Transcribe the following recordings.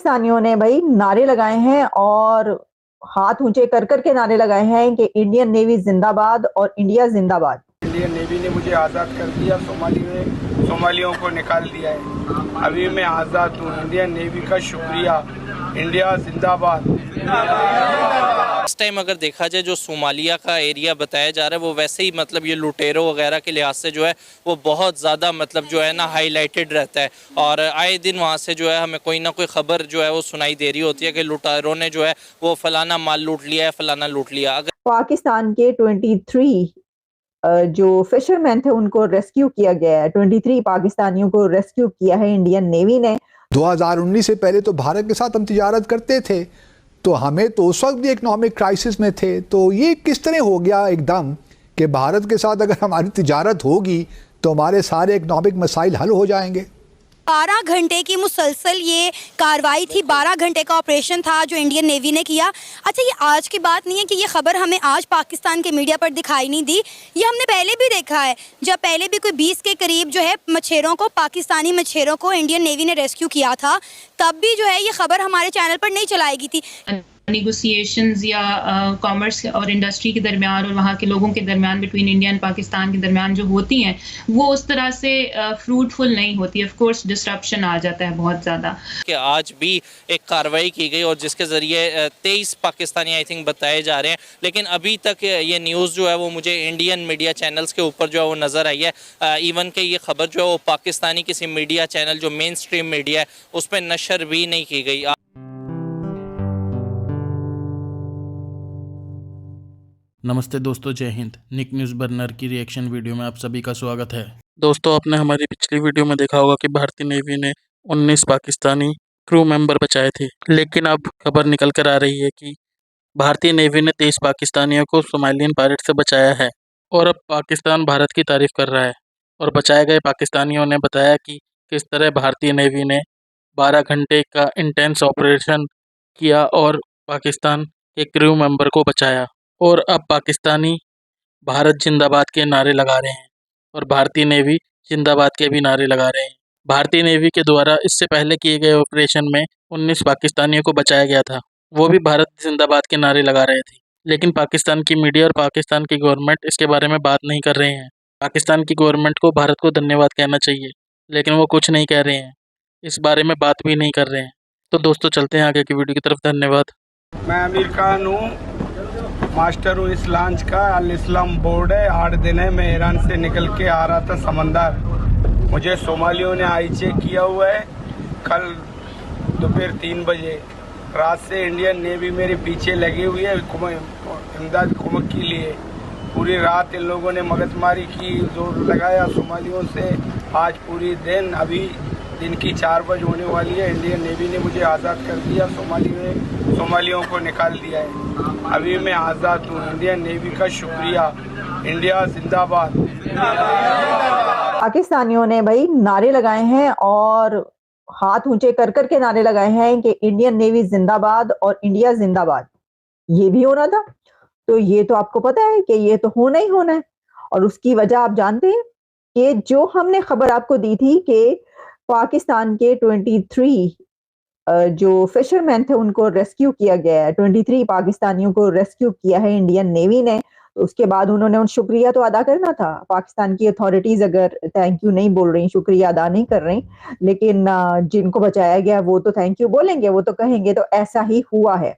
पाकिस्तानियों ने भाई नारे लगाए हैं और हाथ ऊंचे कर कर के नारे लगाए हैं कि इंडियन नेवी जिंदाबाद और इंडिया जिंदाबाद। इंडियन नेवी ने मुझे आज़ाद कर दिया, सोमालियों को निकाल दिया है। अभी मैं आज़ाद हूँ। इंडियन नेवी का शुक्रिया। इंडिया जिंदाबाद। इस टाइम अगर देखा जाए जो सोमालिया का एरिया बताया जा रहा है वो वैसे ही मतलब ये लुटेरों वगैरह के लिहाज से जो है वो बहुत ज़्यादा मतलब जो है ना हाईलाइटेड रहता है और आए दिन वहाँ से जो है हमें कोई ना कोई ख़बर जो है वो सुनाई दे रही होती है कि लुटेरों ने जो है वो फलाना माल लूट लिया है, फलाना लूट लिया। अगर पाकिस्तान के 23 जो फिशरमैन थे उनको रेस्क्यू किया गया है। 23 पाकिस्तानियों को रेस्क्यू किया है इंडियन नेवी ने। 2019 से पहले तो भारत के साथ हम तिजारत करते थे, तो हमें तो उस वक्त भी इकोनॉमिक क्राइसिस में थे। तो ये किस तरह हो गया एकदम कि भारत के साथ अगर हमारी तिजारत होगी तो हमारे सारे इकोनॉमिक मसाइल हल हो जाएंगे। 12 घंटे की मुसलसल ये कार्रवाई थी, 12 घंटे का ऑपरेशन था जो इंडियन नेवी ने किया। अच्छा, ये आज की बात नहीं है कि ये खबर हमें आज पाकिस्तान के मीडिया पर दिखाई नहीं दी, ये हमने पहले भी देखा है। जब पहले भी कोई 20 के करीब जो है मछेरों को, पाकिस्तानी मछेरों को इंडियन नेवी ने रेस्क्यू किया था, तब भी जो है ये खबर हमारे चैनल पर नहीं चलाई गई थी। नेगोशिएशंस या कॉमर्स और इंडस्ट्री के दरमियान और वहाँ के लोगों के दरमियान, बिटवीन इंडिया एंड पाकिस्तान के दरमियान जो होती हैं वो उस तरह से फ्रूटफुल नहीं होती। ऑफ कोर्स डिस्ट्रप्शन आ जाता है बहुत ज़्यादा। कि आज भी एक कार्रवाई की गई और जिसके ज़रिए 23 पाकिस्तानी आई थिंक बताए जा रहे हैं, लेकिन अभी तक ये न्यूज़ जो है वो मुझे इंडियन मीडिया चैनल्स के ऊपर जो है वो नज़र आई है। इवन कि ये खबर जो है वो पाकिस्तानी किसी मीडिया चैनल जो मेन स्ट्रीम मीडिया है उस पर नशर भी नहीं की गई। नमस्ते दोस्तों, जय हिंद। निक न्यूज़ बर्नर की रिएक्शन वीडियो में आप सभी का स्वागत है। दोस्तों, आपने हमारी पिछली वीडियो में देखा होगा कि भारतीय नेवी ने 19 पाकिस्तानी क्रू मेंबर बचाए थे, लेकिन अब खबर निकल कर आ रही है कि भारतीय नेवी ने 23 पाकिस्तानियों को सोमालियन पायरेट से बचाया है और अब पाकिस्तान भारत की तारीफ कर रहा है। और बचाए गए पाकिस्तानियों ने बताया कि किस तरह भारतीय नेवी ने 12 घंटे का इंटेंस ऑपरेशन किया और पाकिस्तान के क्रू मेंबर को बचाया। और अब पाकिस्तानी भारत जिंदाबाद के नारे लगा रहे हैं और भारतीय नेवी जिंदाबाद के भी नारे लगा रहे हैं। भारतीय नेवी के द्वारा इससे पहले किए गए ऑपरेशन में 19 पाकिस्तानियों को बचाया गया था, वो भी भारत जिंदाबाद के नारे लगा रहे थे। लेकिन पाकिस्तान की मीडिया और पाकिस्तान की गवर्नमेंट इसके बारे में बात नहीं कर रहे हैं। पाकिस्तान की गवर्नमेंट को भारत को धन्यवाद कहना चाहिए, लेकिन वो कुछ नहीं कह रहे हैं, इस बारे में बात भी नहीं कर रहे हैं। तो दोस्तों, चलते हैं आगे की वीडियो की तरफ। धन्यवाद। मैं अमीर खान हूँ, मास्टर हूँ इस लॉन्च का। अल इस्लाम बोर्ड है। 8 दिन है, मैं ईरान से निकल के आ रहा था समंदर। मुझे सोमालियों ने आई चेक किया हुआ है कल दोपहर 3 बजे। रात से इंडियन नेवी मेरे पीछे लगी हुई है इमदाद कुमक के लिए। पूरी रात इन लोगों ने मगजमारी की, जोर लगाया सोमालियों से। आज पूरी दिन, अभी दिन की 4 बजे होने वाली है, इंडियन नेवी ने मुझे आज़ाद कर दिया, सोमालियों को निकाल दिया है। अभी मैं आज़ाद हूँ। इंडियन नेवी का शुक्रिया। इंडिया जिंदाबाद। पाकिस्तानियों ने भाई नारे लगाए हैं और हाथ ऊंचे कर कर के नारे लगाए हैं कि इंडियन नेवी जिंदाबाद और इंडिया जिंदाबाद। ये भी होना था, तो ये तो आपको पता है कि ये तो होना ही होना है। और उसकी वजह आप जानते हैं कि जो हमने खबर आपको दी थी कि पाकिस्तान के 23 जो फिशरमैन थे उनको रेस्क्यू किया गया है। 23 पाकिस्तानियों को रेस्क्यू किया है इंडियन नेवी ने। तो उसके बाद उन्होंने उन शुक्रिया तो अदा करना था। पाकिस्तान की अथॉरिटीज अगर थैंक यू नहीं बोल रही, शुक्रिया अदा नहीं कर रही, लेकिन जिनको बचाया गया वो तो थैंक यू बोलेंगे, वो तो कहेंगे। तो ऐसा ही हुआ है।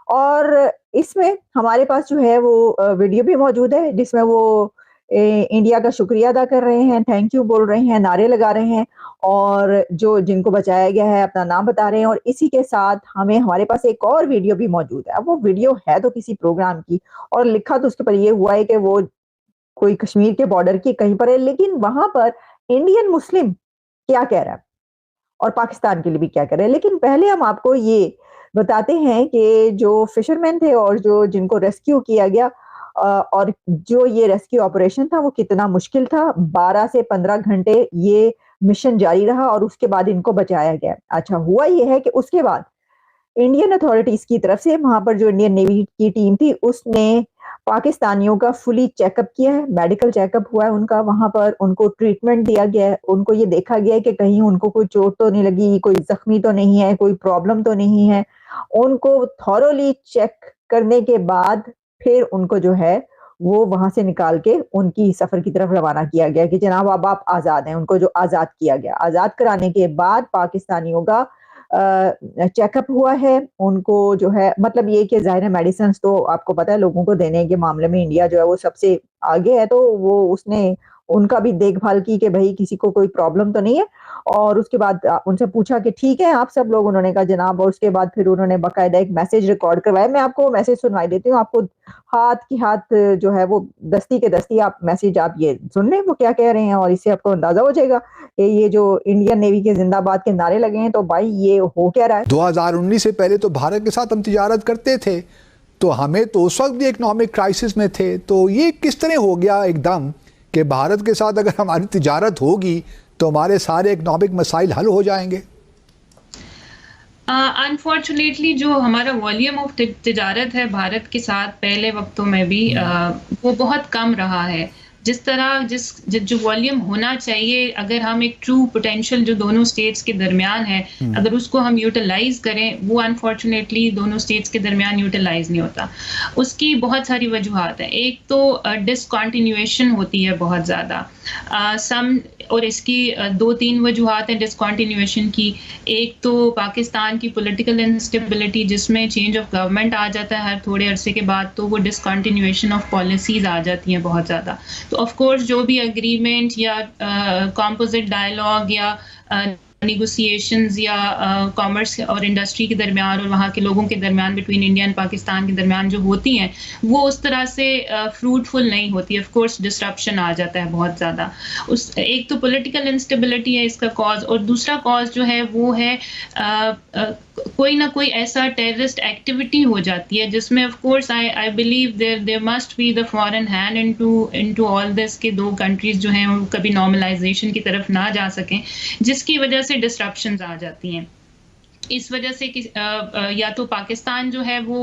और इसमें हमारे पास जो है वो वीडियो भी मौजूद है जिसमें वो इंडिया का शुक्रिया अदा कर रहे हैं, थैंक यू बोल रहे हैं, नारे लगा रहे हैं और जो जिनको बचाया गया है अपना नाम बता रहे हैं। और इसी के साथ हमारे पास एक और वीडियो भी मौजूद है। अब वो वीडियो है तो किसी प्रोग्राम की और लिखा तो उसके पर ये हुआ है कि वो कोई कश्मीर के बॉर्डर की कहीं पर है, लेकिन वहां पर इंडियन मुस्लिम क्या कह रहा है और पाकिस्तान के लिए भी क्या कह रहा है। लेकिन पहले हम आपको ये बताते हैं कि जो फिशरमैन थे और जो जिनको रेस्क्यू किया गया और जो ये रेस्क्यू ऑपरेशन था वो कितना मुश्किल था। 12 से 15 घंटे ये मिशन जारी रहा और उसके बाद इनको बचाया गया। अच्छा, हुआ ये है कि उसके बाद इंडियन अथॉरिटीज की तरफ से वहां पर जो इंडियन नेवी की टीम थी उसने पाकिस्तानियों का फुली चेकअप किया है, मेडिकल चेकअप हुआ है उनका, वहाँ पर उनको ट्रीटमेंट दिया गया है, उनको ये देखा गया है कि कहीं उनको कोई चोट तो नहीं लगी, कोई ज़ख्मी तो नहीं है, कोई प्रॉब्लम तो नहीं है। उनको थॉरोली चेक करने के बाद फिर उनको जो है वो वहाँ से निकाल के उनकी सफ़र की तरफ रवाना किया गया कि जनाब अब आप आज़ाद हैं, उनको जो आज़ाद किया गया। आज़ाद कराने के बाद पाकिस्तानियों का चेकअप हुआ है, उनको जो है मतलब ये कि ज़ाहिर है मेडिसिन्स तो आपको पता है लोगों को देने के मामले में इंडिया जो है वो सबसे आगे है, तो वो उसने उनका भी देखभाल की कि भई किसी को कोई प्रॉब्लम तो नहीं है। और उसके बाद उनसे पूछा कि ठीक है आप सब लोग, उन्होंने कहा जनाब, और उसके बाद फिर उन्होंने बाकायदा एक मैसेज रिकॉर्ड करवाया। मैं आपको मैसेज सुनवाई देती हूँ, आपको हाथ की हाथ जो है वो दस्ती के दस्ती आप मैसेज आप ये सुन लें वो क्या कह रहे हैं, और इससे आपको अंदाजा हो जाएगा कि ये जो इंडियन नेवी के जिंदाबाद के नारे लगे हैं तो भाई ये हो क्या रहा है। 2019 से पहले तो भारत के साथ हम तिजारत करते थे, तो हमें तो उस वक्त भी इकोनॉमिक क्राइसिस में थे, तो ये किस तरह हो गया एकदम कि भारत के साथ अगर हमारी तिजारत होगी तो हमारे सारे इकोनॉमिक मसाइल हल हो जाएंगे? अनफॉर्चुनेटली जो हमारा वॉल्यूम ऑफ तिजारत है भारत के साथ पहले वक्तों में भी वो बहुत कम रहा है। जिस तरह जो वॉल्यूम होना चाहिए, अगर हम एक ट्रू पोटेंशियल जो दोनों स्टेट्स के दरमियान है अगर उसको हम यूटिलाइज करें, वो अनफॉर्चुनेटली दोनों स्टेट्स के दरमियान यूटिलाइज नहीं होता। उसकी बहुत सारी वजूहात हैं। एक तो डिसकॉन्टिन्यूएशन होती है बहुत ज़्यादा और इसकी 2-3 वजूहात हैं डिसकॉन्टिन्यूएशन की। एक तो पाकिस्तान की पॉलिटिकल इंस्टेबिलिटी, जिसमें चेंज ऑफ गवर्नमेंट आ जाता है हर थोड़े अरसे के बाद, तो वो डिसकॉन्टिन्यूएशन ऑफ पॉलिसीज़ आ जाती हैं बहुत ज़्यादा। तो ऑफ कोर्स जो भी एग्रीमेंट या कॉम्पोजिट डायलॉग या नेगोशिएशंस या कॉमर्स और इंडस्ट्री के दरमियान और वहाँ के लोगों के दरमियान, बिटवीन इंडिया एंड पाकिस्तान के दरमियान जो होती हैं, वो उस तरह से फ्रूटफुल नहीं होती। ऑफ कोर्स डिस्ट्रप्शन आ जाता है बहुत ज़्यादा। एक तो पॉलिटिकल इंस्टेबिलिटी है इसका कॉज, और दूसरा कॉज जो है वो है कोई ना कोई ऐसा टेररिस्ट एक्टिविटी हो जाती है जिसमें of course I believe there must be the foreign hand into all this, के दो कंट्रीज जो हैं वो कभी नॉर्मलाइजेशन की तरफ ना जा सकें, जिसकी वजह से डिस्ट्रप्शंस आ जाती हैं। इस वजह से या तो पाकिस्तान जो है वो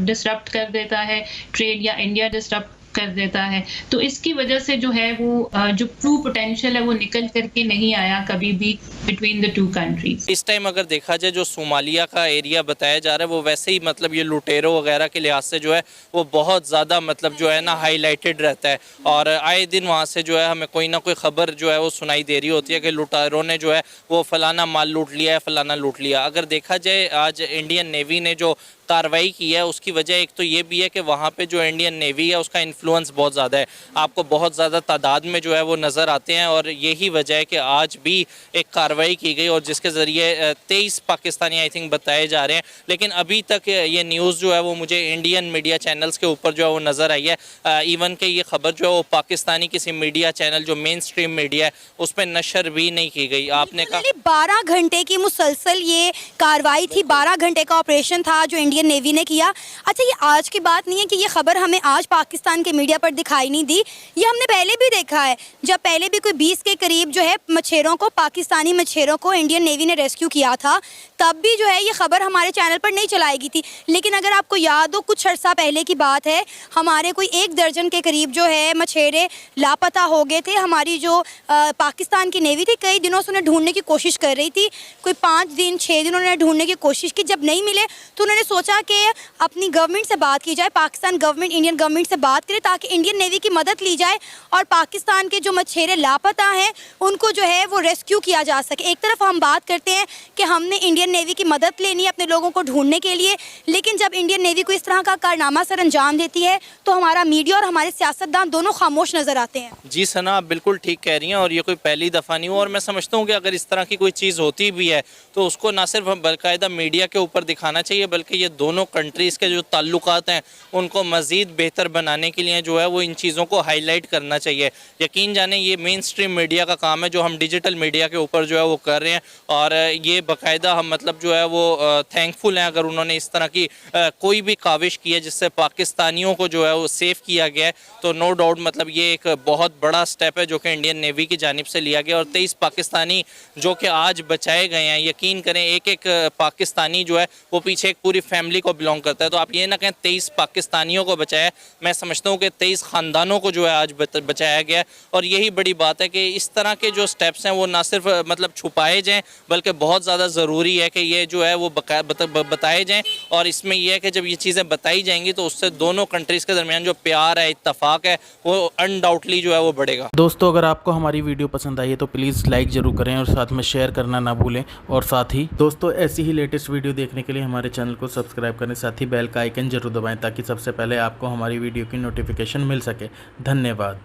डिसरप्ट कर देता है ट्रेड, या इंडिया डिसरप्ट कर देता है। तो इसकी वजह से जो है वो जो ट्रू पोटेंशियल है वो निकल करके नहीं आया कभी भी बिटवीन द टू कंट्रीज। इस टाइम अगर देखा जाए जो सोमालिया का एरिया बताया जा रहा है वो वैसे ही मतलब ये लुटेरो वगैरह के लिहाज से जो है वो बहुत ज़्यादा मतलब जो है ना हाईलाइटेड रहता है, और आए दिन वहाँ से जो है हमें कोई ना कोई ख़बर जो है वो सुनाई दे रही होती है कि लुटेरों ने जो है वो फलाना माल लूट लिया है, फलाना लूट लिया। अगर देखा जाए आज इंडियन नेवी ने जो कार्रवाई की है उसकी वजह एक तो ये भी है कि वहाँ पे जो इंडियन नेवी है उसका इन्फ्लुएंस बहुत ज़्यादा है, आपको बहुत ज़्यादा तादाद में जो है वो नज़र आते हैं, और यही वजह है कि आज भी एक कार्रवाई की गई और जिसके ज़रिए 23 पाकिस्तानी आई थिंक बताए जा रहे हैं। लेकिन अभी तक ये न्यूज़ जो है वो मुझे इंडियन मीडिया चैनल्स के ऊपर जो है वो नज़र आई है। इवन कि ये खबर जो है वो पाकिस्तानी किसी मीडिया चैनल जो मेन स्ट्रीम मीडिया है उस पर नशर भी नहीं की गई। आपने कहा 12 घंटे की मुसलसल ये कार्रवाई थी, 12 घंटे का ऑपरेशन था जो इंडियन नेवी ने किया। अच्छा, ये आज की बात नहीं है कि ये खबर हमें आज पाकिस्तान के मीडिया पर दिखाई नहीं दी, ये हमने पहले भी देखा है। जब पहले भी कोई 20 के करीब जो है मछेरों को, पाकिस्तानी मछेरों को इंडियन नेवी ने रेस्क्यू किया था, तब भी जो है ये खबर हमारे चैनल पर नहीं चलाई गई थी। लेकिन अगर आपको याद हो, कुछ अर्सा पहले की बात है, हमारे कोई 1 दर्जन के करीब जो है मछेरे लापता हो गए थे। हमारी जो पाकिस्तान की नेवी थी कई दिनों से उन्हें ढूंढने की कोशिश कर रही थी, कोई 5 दिन 6 दिन उन्होंने ढूंढने की कोशिश की। जब नहीं मिले तो उन्होंने सोचा कि अपनी गवर्नमेंट से बात की जाए, पाकिस्तान गवर्नमेंट इंडियन गवर्नमेंट से बात करे ताकि इंडियन नेवी की मदद ली जाए और पाकिस्तान के जो मछेरे लापता हैं उनको जो है वो रेस्क्यू किया जा सके। एक तरफ हम बात करते हैं कि हमने इंडियन नेवी की मदद लेनी है अपने लोगों को ढूंढने के लिए, लेकिन जब इंडियन नेवी को इस तरह का कारनामा सर अंजाम देती है तो हमारा मीडिया और हमारे सियासतदान दोनों खामोश नजर आते हैं। जी सना, आप बिल्कुल ठीक कह रही हैं, और ये कोई पहली दफ़ा नहीं हुआ, और मैं समझता हूँ कि अगर इस तरह की कोई चीज़ होती भी है तो उसको ना सिर्फ बाकायदा मीडिया के ऊपर दिखाना चाहिए, बल्कि ये दोनों कंट्रीज़ के जो ताल्लुकात हैं उनको मज़ीद बेहतर बनाने के लिए जो है वो इन चीज़ों को हाईलाइट करना चाहिए। यकीन जाने ये मेन स्ट्रीम मीडिया का काम है जो हम डिजिटल मीडिया के ऊपर जो है वो कर रहे हैं, और ये बाकायदा हम मतलब जो है वो थैंकफुल हैं अगर उन्होंने इस तरह की कोई भी काविश की है जिससे पाकिस्तानियों को जो है वो सेव किया गया है। तो नो डाउट मतलब ये एक बहुत बड़ा स्टेप है जो कि इंडियन नेवी की जानिब से लिया गया और 23 पाकिस्तानी जो कि आज बचाए गए हैं, यकीन करें एक एक पाकिस्तानी जो है वो पीछे एक पूरी फैमिली को बिलोंग करता है। तो आप ये ना कहें 23 पाकिस्तानियों को बचाया, मैं समझता हूँ कि 23 ख़ानदानों को जो है आज बचाया गया है। और यही बड़ी बात है कि इस तरह के जो स्टेप्स हैं वो ना सिर्फ मतलब छुपाए जाएँ बल्कि बहुत ज़्यादा ज़रूरी है कि ये जो है वो बताए जाएँ। और इसमें यह है कि जब ये चीज़ें बताई जाएंगी तो उससे दोनों कंट्रीज़ के दरमियान जो प्यार है, इत्तफाक है, वो अनडाउटली जो है वो बढ़ेगा। दोस्तों अगर आपको हमारी वीडियो पसंद आई है तो प्लीज़ लाइक ज़रूर करें और साथ में शेयर करना ना भूलें। और साथ ही दोस्तों ऐसी ही लेटेस्ट वीडियो देखने के लिए हमारे चैनल को सब्सक्राइब करें, साथ ही बेल का आइकन जरूर दबाएं ताकि सबसे पहले आपको हमारी वीडियो की नोटिफिकेशन मिल सके। धन्यवाद।